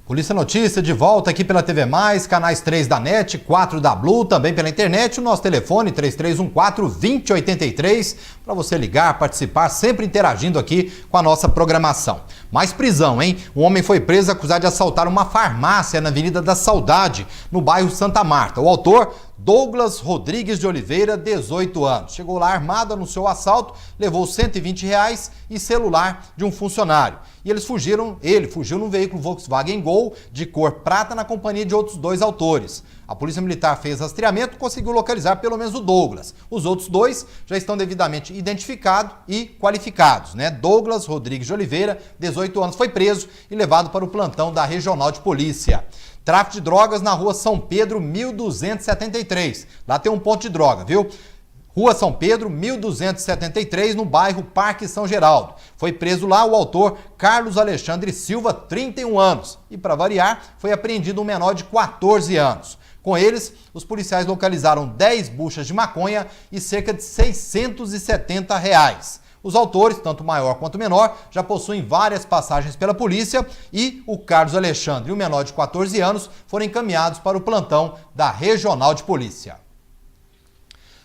Polícia Notícia de volta aqui pela TV+, canais 3 da NET, 4 da Blue, também pela internet, o nosso telefone 3314-2083, para você ligar, participar, sempre interagindo aqui com a nossa programação. Mais prisão, hein? Um homem foi preso acusado de assaltar uma farmácia na Avenida da Saudade, no bairro Santa Marta. O autor, Douglas Rodrigues de Oliveira, 18 anos. Chegou lá armado, anunciou o assalto, levou R$120 e celular de um funcionário. E ele fugiu num veículo Volkswagen Gol de cor prata na companhia de outros 2 autores. A Polícia Militar fez rastreamento e conseguiu localizar pelo menos o Douglas. Os outros 2 já estão devidamente identificados e qualificados, né? Douglas Rodrigues de Oliveira, 18 anos, foi preso e levado para o plantão da Regional de Polícia. Tráfico de drogas na rua São Pedro, 1273. Lá tem um ponto de droga, viu? Rua São Pedro, 1273, no bairro Parque São Geraldo. Foi preso lá o autor Carlos Alexandre Silva, 31 anos. E, para variar, foi apreendido um menor de 14 anos. Com eles, os policiais localizaram 10 buchas de maconha e cerca de R$670. Os autores, tanto maior quanto menor, já possuem várias passagens pela polícia e o Carlos Alexandre e o menor de 14 anos foram encaminhados para o plantão da Regional de Polícia.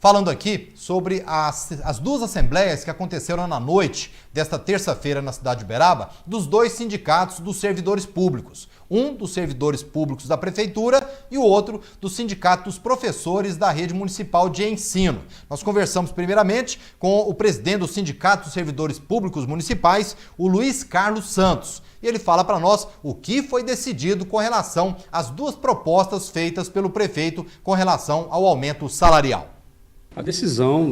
Falando aqui sobre as 2 assembleias que aconteceram na noite desta terça-feira na cidade de Uberaba, dos 2 sindicatos dos servidores públicos. Um dos servidores públicos da prefeitura e o outro do sindicato dos professores da rede municipal de ensino. Nós conversamos primeiramente com o presidente do sindicato dos servidores públicos municipais, o Luiz Carlos Santos. E ele fala para nós o que foi decidido com relação às 2 propostas feitas pelo prefeito com relação ao aumento salarial. A decisão,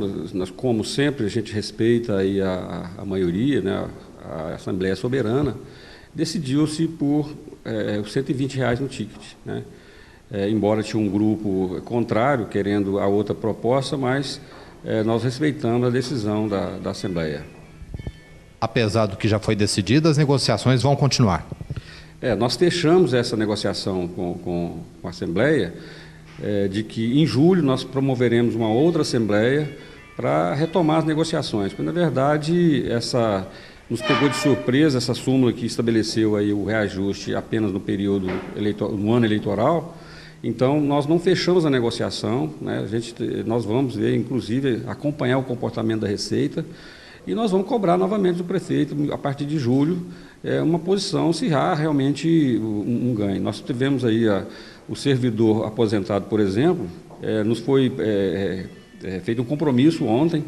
como sempre, a gente respeita aí a maioria, né, a Assembleia Soberana, decidiu-se por os R$120 no ticket, né? Embora tinha um grupo contrário, querendo a outra proposta, mas nós respeitamos a decisão da Assembleia. Apesar do que já foi decidido, as negociações vão continuar? Nós fechamos essa negociação com a Assembleia, de que em julho nós promoveremos uma outra assembleia para retomar as negociações, porque na verdade nos pegou de surpresa essa súmula que estabeleceu aí o reajuste apenas no período no ano eleitoral. Então nós não fechamos a negociação, né? Nós vamos ver, inclusive, acompanhar o comportamento da Receita e nós vamos cobrar novamente do prefeito a partir de julho uma posição se há realmente um ganho. Nós tivemos aí o servidor aposentado, por exemplo, nos foi feito um compromisso ontem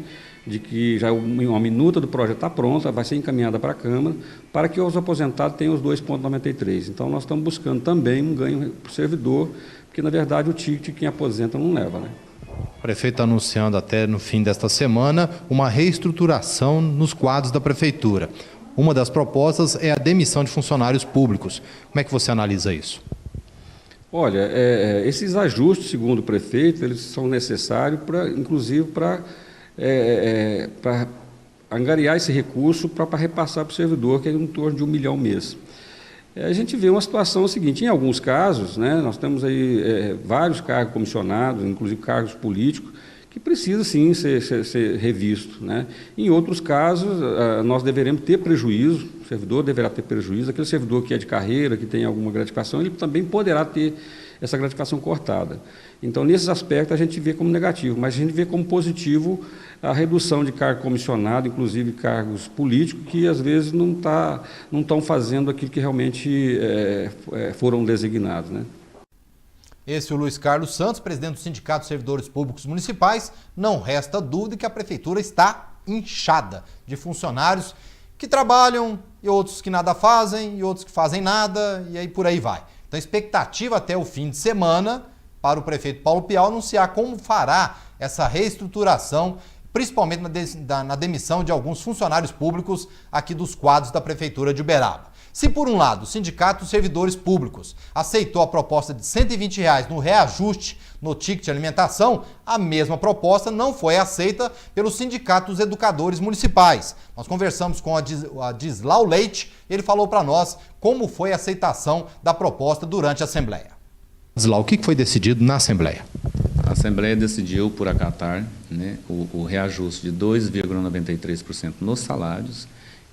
de que já uma minuta do projeto está pronta, vai ser encaminhada para a Câmara, para que os aposentados tenham os 2,93. Então, nós estamos buscando também um ganho para o servidor, porque, na verdade, o ticket quem aposenta não leva, né? O prefeito está anunciando até no fim desta semana uma reestruturação nos quadros da prefeitura. Uma das propostas é a demissão de funcionários públicos. Como é que você analisa isso? Olha, esses ajustes, segundo o prefeito, eles são necessários, inclusive, para angariar esse recurso para repassar para o servidor, que é em torno de R$1 milhão mês. A gente vê uma situação seguinte: em alguns casos, né, nós temos aí vários cargos comissionados, inclusive cargos políticos, que precisa sim ser revisto, né? Em outros casos, nós deveremos ter prejuízo, o servidor deverá ter prejuízo, aquele servidor que é de carreira, que tem alguma gratificação, ele também poderá ter essa gratificação cortada. Então, nesses aspectos, a gente vê como negativo, mas a gente vê como positivo a redução de cargo comissionado, inclusive cargos políticos, que às vezes não estão fazendo aquilo que realmente foram designados, né? Esse é o Luiz Carlos Santos, presidente do Sindicato dos Servidores Públicos Municipais. Não resta dúvida que a prefeitura está inchada de funcionários que trabalham e outros que nada fazem e outros que fazem nada e aí por aí vai. Então a expectativa até o fim de semana para o prefeito Paulo Pial anunciar como fará essa reestruturação, principalmente na demissão de alguns funcionários públicos aqui dos quadros da Prefeitura de Uberaba. Se por um lado o Sindicato dos Servidores Públicos aceitou a proposta de R$120 no reajuste no ticket de alimentação, a mesma proposta não foi aceita pelo Sindicato dos Educadores Municipais. Nós conversamos com a Dislau Leite e ele falou para nós como foi a aceitação da proposta durante a Assembleia. Dislau, o que foi decidido na Assembleia? A Assembleia decidiu por acatar, né, o reajuste de 2,93% nos salários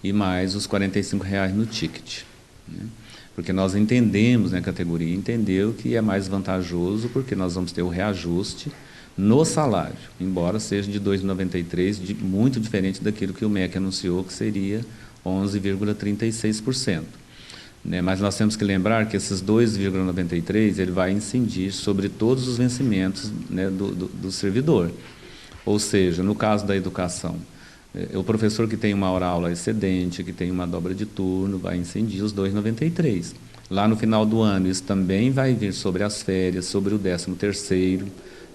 e mais os R$45 no ticket, né? porque nós entendemos, né, a categoria entendeu que é mais vantajoso porque nós vamos ter o reajuste no salário, embora seja de 2,93, muito diferente daquilo que o MEC anunciou, que seria 11,36%. Né? Mas nós temos que lembrar que esses 2,93 ele vai incidir sobre todos os vencimentos, né, do servidor. Ou seja, no caso da educação, o professor que tem uma hora-aula excedente, que tem uma dobra de turno, vai incidir os 2,93. Lá no final do ano, isso também vai vir sobre as férias, sobre o 13º,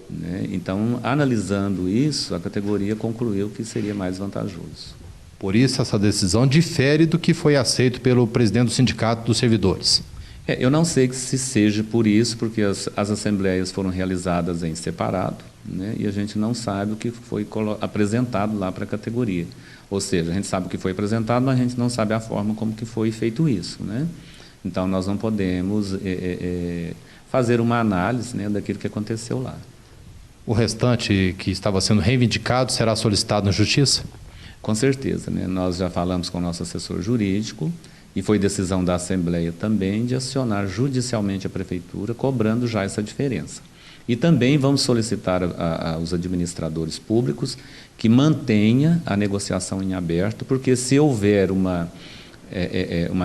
né? Então, analisando isso, a categoria concluiu que seria mais vantajoso. Por isso, essa decisão difere do que foi aceito pelo presidente do Sindicato dos Servidores. Eu não sei se seja por isso, porque as assembleias foram realizadas em separado, né? E a gente não sabe o que foi apresentado lá para a categoria. Ou seja, a gente sabe o que foi apresentado, mas a gente não sabe a forma como que foi feito isso, né? Então, nós não podemos fazer uma análise, né, daquilo que aconteceu lá. O restante que estava sendo reivindicado será solicitado na Justiça? Com certeza, né? Nós já falamos com o nosso assessor jurídico e foi decisão da Assembleia também de acionar judicialmente a Prefeitura, cobrando já essa diferença. E também vamos solicitar aos administradores públicos que mantenha a negociação em aberto, porque se houver uma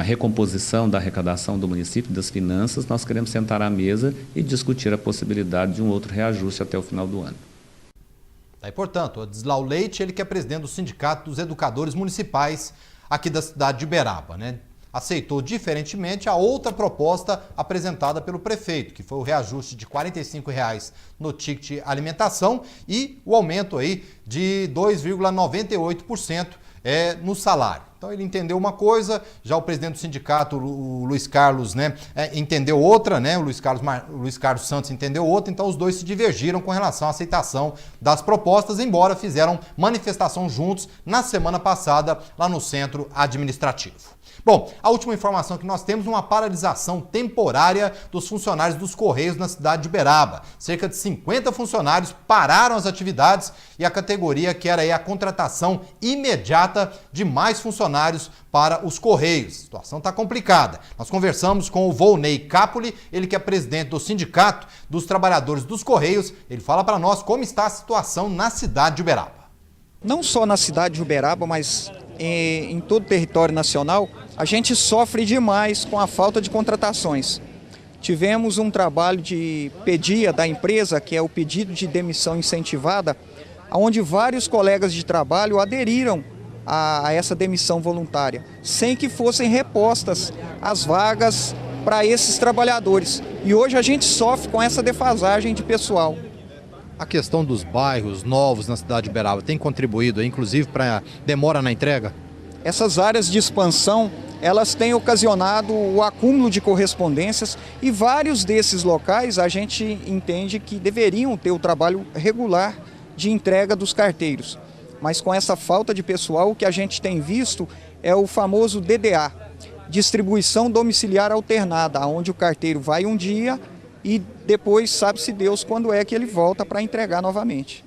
recomposição da arrecadação do município, das finanças, nós queremos sentar à mesa e discutir a possibilidade de um outro reajuste até o final do ano. E, portanto, Odislau Leite, ele que é presidente do Sindicato dos Educadores Municipais aqui da cidade de Uberaba, né? Aceitou diferentemente a outra proposta apresentada pelo prefeito, que foi o reajuste de R$ 45,00 no ticket alimentação e o aumento aí de 2,98% no salário. Então ele entendeu uma coisa, já o presidente do sindicato, o Luiz Carlos, né, entendeu outra, né, o Luiz Carlos Santos entendeu outra, então os dois se divergiram com relação à aceitação das propostas, embora fizeram manifestação juntos na semana passada lá no centro administrativo. Bom, a última informação que nós temos, uma paralisação temporária dos funcionários dos Correios na cidade de Uberaba. Cerca de 50 funcionários pararam as atividades e a categoria quer aí a contratação imediata de mais funcionários para os Correios. A situação está complicada. Nós conversamos com o Volney Capoli, ele que é presidente do Sindicato dos Trabalhadores dos Correios. Ele fala para nós como está a situação na cidade de Uberaba. Não só na cidade de Uberaba, mas em todo o território nacional, a gente sofre demais com a falta de contratações. Tivemos um trabalho de pedia da empresa, que é o pedido de demissão incentivada, onde vários colegas de trabalho aderiram a essa demissão voluntária, sem que fossem repostas as vagas para esses trabalhadores. E hoje a gente sofre com essa defasagem de pessoal. A questão dos bairros novos na cidade de Uberaba tem contribuído, inclusive, para a demora na entrega? Essas áreas de expansão, elas têm ocasionado o acúmulo de correspondências e vários desses locais a gente entende que deveriam ter o trabalho regular de entrega dos carteiros. Mas com essa falta de pessoal, o que a gente tem visto é o famoso DDA, distribuição domiciliar alternada, onde o carteiro vai um dia e depois sabe-se Deus quando é que ele volta para entregar novamente.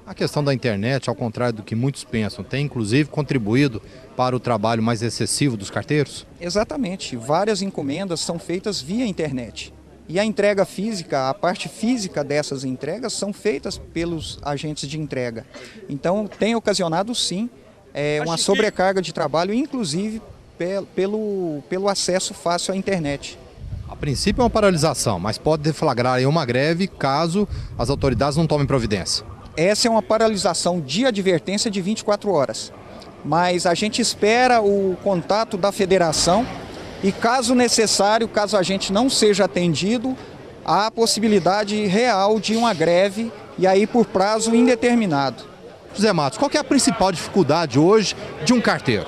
A questão da internet, ao contrário do que muitos pensam, tem inclusive contribuído para o trabalho mais excessivo dos carteiros? Exatamente. Várias encomendas são feitas via internet. E a entrega física, a parte física dessas entregas são feitas pelos agentes de entrega. Então tem ocasionado sim uma sobrecarga de trabalho, inclusive pelo acesso fácil à internet. A princípio é uma paralisação, mas pode deflagrar aí uma greve caso as autoridades não tomem providência. Essa é uma paralisação de advertência de 24 horas, mas a gente espera o contato da federação e, caso necessário, caso a gente não seja atendido, há a possibilidade real de uma greve e aí por prazo indeterminado. José Matos, qual que é a principal dificuldade hoje de um carteiro?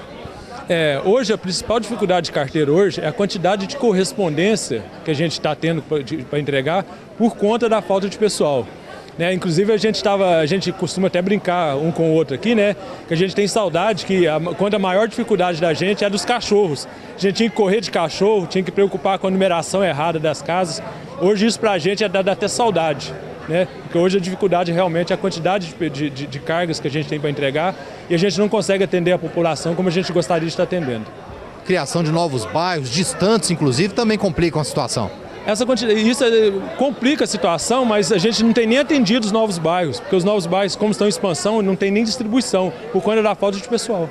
Hoje a principal dificuldade de carteiro hoje é a quantidade de correspondência que a gente está tendo para entregar por conta da falta de pessoal. Inclusive a gente costuma até brincar um com o outro aqui, né? Que a gente tem saudade que quando a maior dificuldade da gente é dos cachorros. A gente tinha que correr de cachorro, tinha que preocupar com a numeração errada das casas. Hoje isso pra gente dá até saudade, né? Porque hoje a dificuldade realmente é a quantidade de cargas que a gente tem para entregar e a gente não consegue atender a população como a gente gostaria de estar atendendo. criação de novos bairros, distantes inclusive, também complicam a situação. Isso complica a situação, mas a gente não tem nem atendido os novos bairros, porque os novos bairros, como estão em expansão, não tem nem distribuição, por conta da falta de pessoal.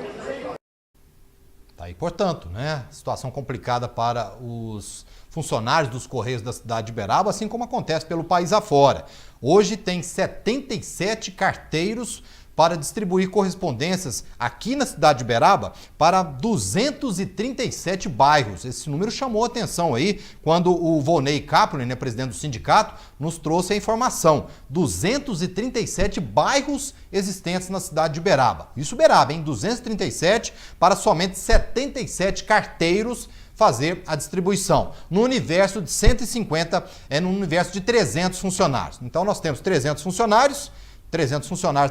Tá aí, portanto, né? Situação complicada para os funcionários dos Correios da cidade de Uberaba, assim como acontece pelo país afora. Hoje tem 77 carteiros para distribuir correspondências aqui na cidade de Uberaba para 237 bairros. Esse número chamou a atenção aí quando o Volney Caplin, né, presidente do sindicato, nos trouxe a informação. 237 bairros existentes na cidade de Uberaba. Isso Uberaba, hein? 237 para somente 77 carteiros fazer a distribuição. No universo de 150, no universo de 300 funcionários. Então nós temos 300 funcionários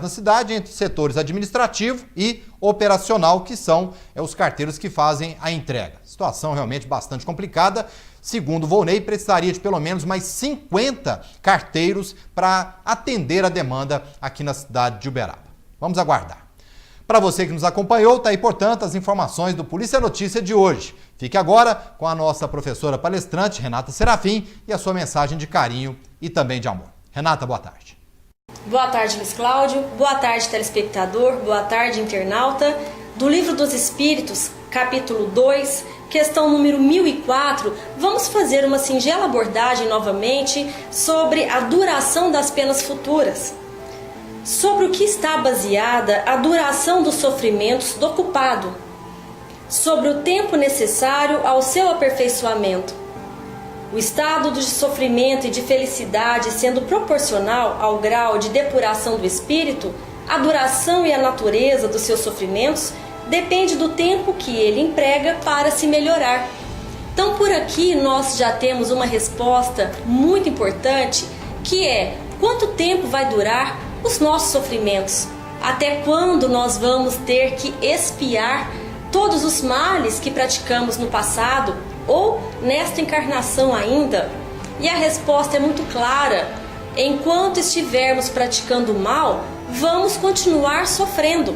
na cidade, entre setores administrativo e operacional, que são os carteiros que fazem a entrega. Situação realmente bastante complicada. Segundo o Volney, precisaria de pelo menos mais 50 carteiros para atender a demanda aqui na cidade de Uberaba. Vamos aguardar. Para você que nos acompanhou, está aí, portanto, as informações do Polícia Notícia de hoje. Fique agora com a nossa professora palestrante, Renata Serafim, e a sua mensagem de carinho e também de amor. Renata, boa tarde. Boa tarde, Luiz Cláudio. Boa tarde, telespectador. Boa tarde, internauta. Do Livro dos Espíritos, capítulo 2, questão número 1004, vamos fazer uma singela abordagem novamente sobre a duração das penas futuras. Sobre o que está baseada a duração dos sofrimentos do culpado. Sobre o tempo necessário ao seu aperfeiçoamento. O estado de sofrimento e de felicidade sendo proporcional ao grau de depuração do espírito, a duração e a natureza dos seus sofrimentos depende do tempo que ele emprega para se melhorar. Então, por aqui nós já temos uma resposta muito importante, que é: quanto tempo vai durar os nossos sofrimentos? Até quando nós vamos ter que expiar todos os males que praticamos no passado ou nesta encarnação ainda? E a resposta é muito clara: enquanto estivermos praticando o mal, vamos continuar sofrendo,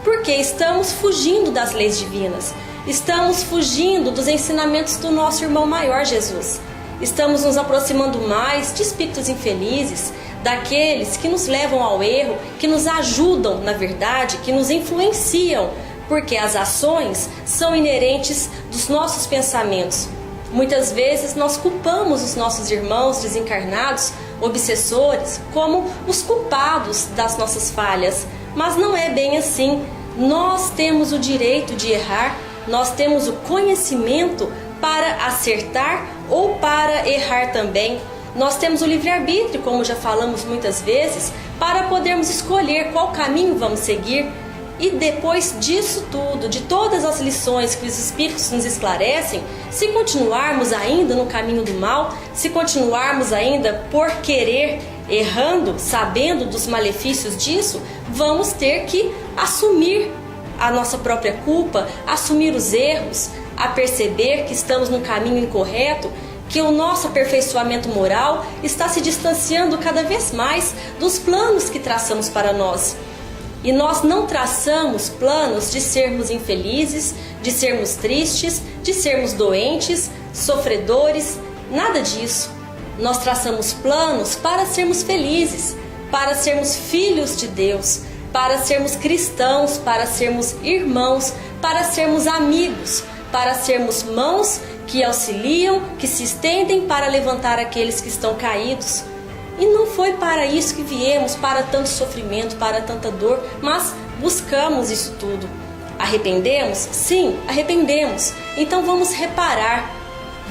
porque estamos fugindo das leis divinas, estamos fugindo dos ensinamentos do nosso irmão maior Jesus, estamos nos aproximando mais de espíritos infelizes, daqueles que nos levam ao erro, que nos ajudam, na verdade, que nos influenciam, porque as ações são inerentes dos nossos pensamentos. Muitas vezes nós culpamos os nossos irmãos desencarnados, obsessores, como os culpados das nossas falhas, mas não é bem assim. Nós temos o direito de errar, nós temos o conhecimento para acertar ou para errar também. Nós temos o livre-arbítrio, como já falamos muitas vezes, para podermos escolher qual caminho vamos seguir. E depois disso tudo, de todas as lições que os Espíritos nos esclarecem, se continuarmos ainda no caminho do mal, se continuarmos ainda por querer, errando, sabendo dos malefícios disso, vamos ter que assumir a nossa própria culpa, assumir os erros, a perceber que estamos no caminho incorreto, que o nosso aperfeiçoamento moral está se distanciando cada vez mais dos planos que traçamos para nós. E nós não traçamos planos de sermos infelizes, de sermos tristes, de sermos doentes, sofredores, nada disso. Nós traçamos planos para sermos felizes, para sermos filhos de Deus, para sermos cristãos, para sermos irmãos, para sermos amigos, para sermos mãos que auxiliam, que se estendem para levantar aqueles que estão caídos. E não foi para isso que viemos, para tanto sofrimento, para tanta dor, mas buscamos isso tudo. Arrependemos? Sim, arrependemos. Então vamos reparar,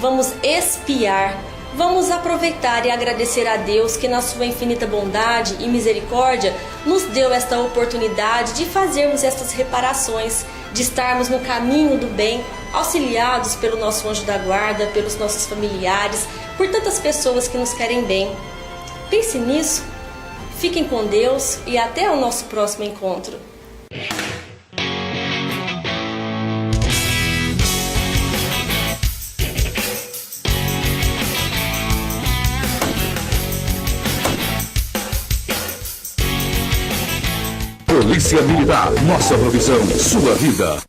vamos expiar, vamos aproveitar e agradecer a Deus que na sua infinita bondade e misericórdia nos deu esta oportunidade de fazermos estas reparações, de estarmos no caminho do bem, auxiliados pelo nosso anjo da guarda, pelos nossos familiares, por tantas pessoas que nos querem bem. Pense nisso, fiquem com Deus e até o nosso próximo encontro. Polícia Militar, nossa profissão, sua vida.